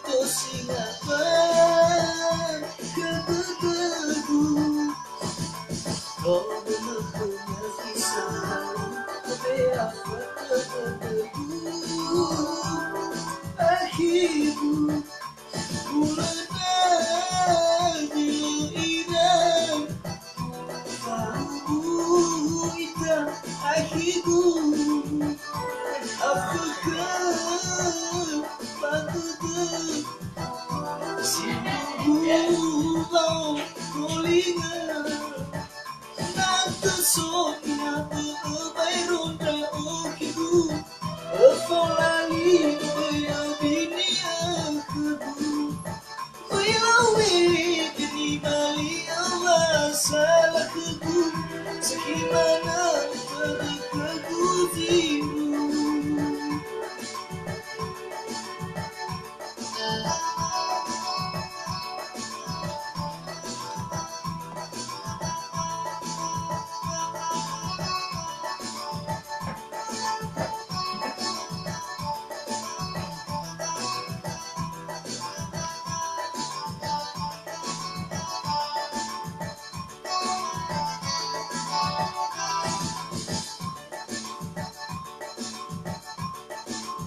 Kesingapan kebetulanku kau punya kisah tapi aku tertepu akhirku bulan indah kamu itu akhirku apakah patut Sinububaw kulingan Nagkasokya mayroon na ukibu Falali kaya biniyakabu Uyawit kinibali awa salah kabu Sakimana pagkakaguzimu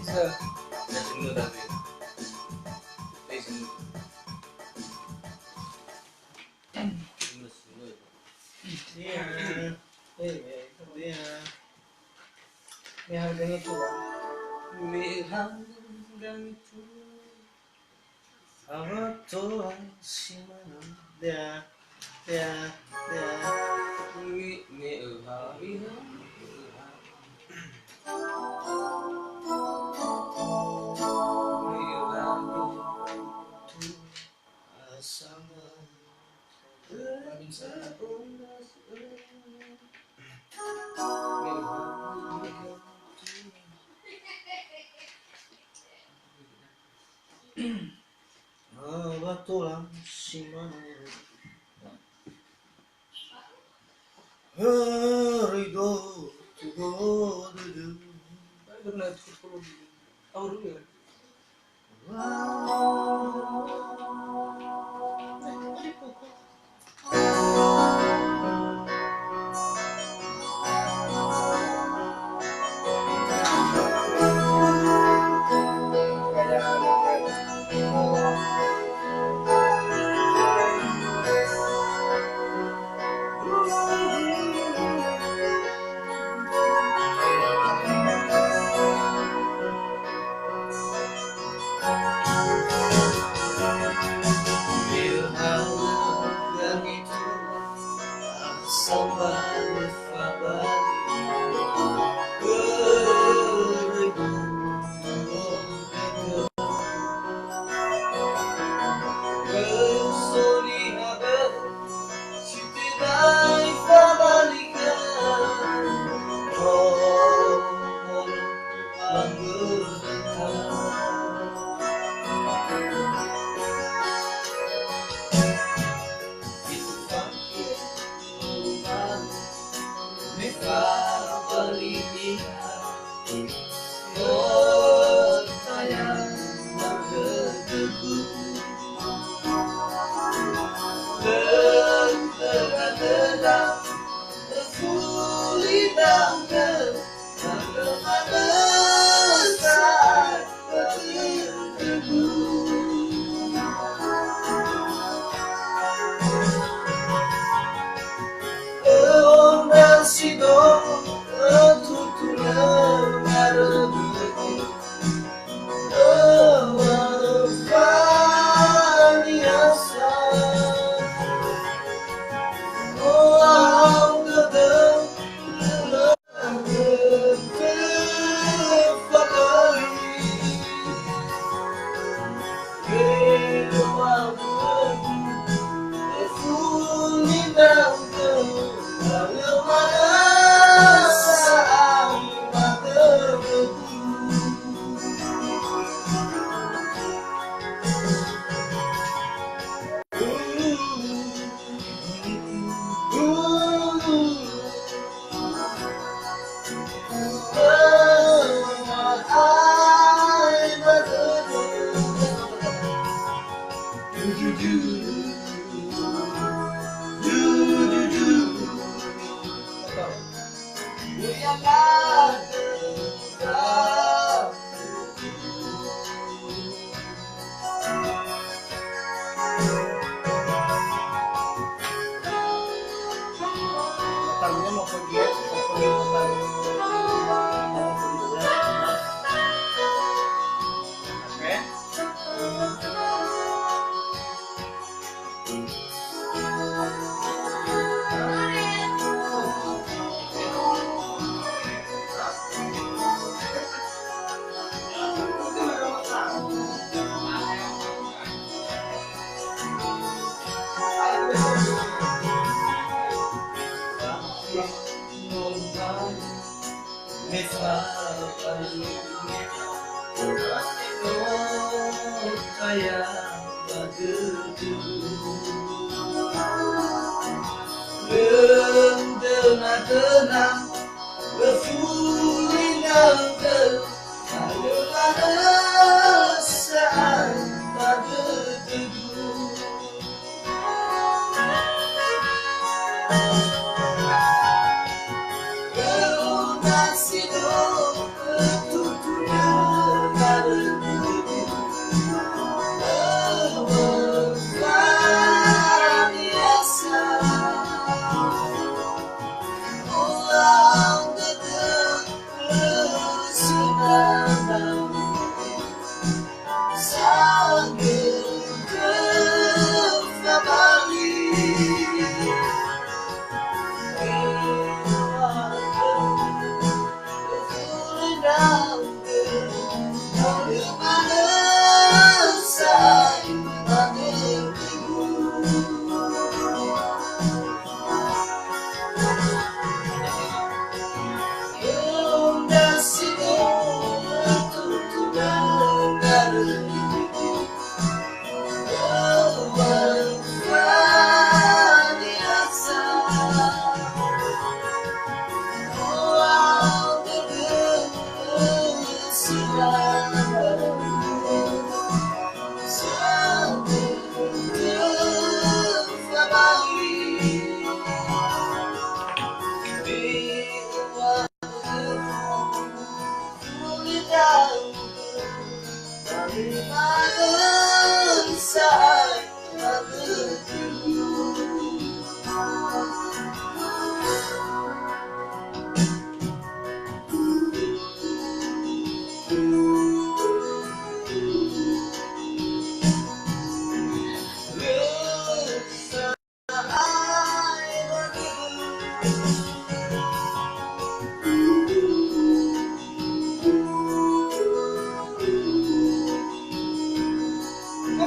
Jasing lu tapi Jasing lu Iya, iya. Ini harganya tuh Mihanggang itu Awak tuan si mana dia dia sama Awak tuan si mana Ridho tuh Benar itu tahu dulu ya. kaya bagedu tenang berfulinang ke ayo saat bagedu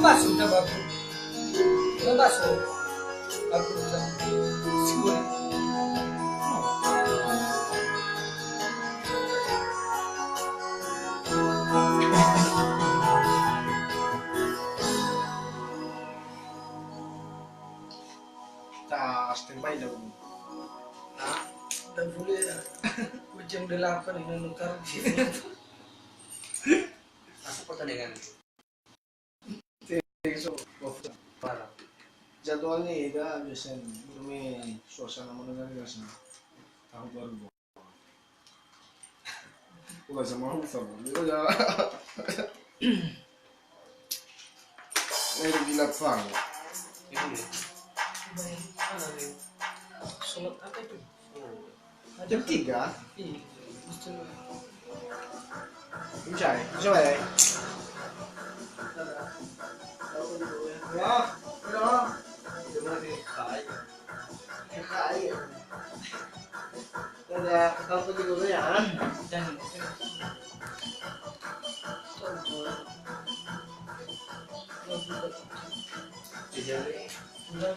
Masuk na bago. Masuk. Bago lang. Siguro. Standby daw. Dan boleh jam 8 ini nukar sini. Masuk pertandingan. So, Parah. jadwalnya ida biasanya bermain suasana menegangkan sih. Tahun baru. Bukan sama Hufam. Itu ya. Ini gila fang. Ini. Sholat apa itu? Jam 3. Iya. Betul. Ucai. Ucai. Ya, udah. Cuma di kai. Kai. Ada kalau pergi dulu ya. Dan Jadi Sudah.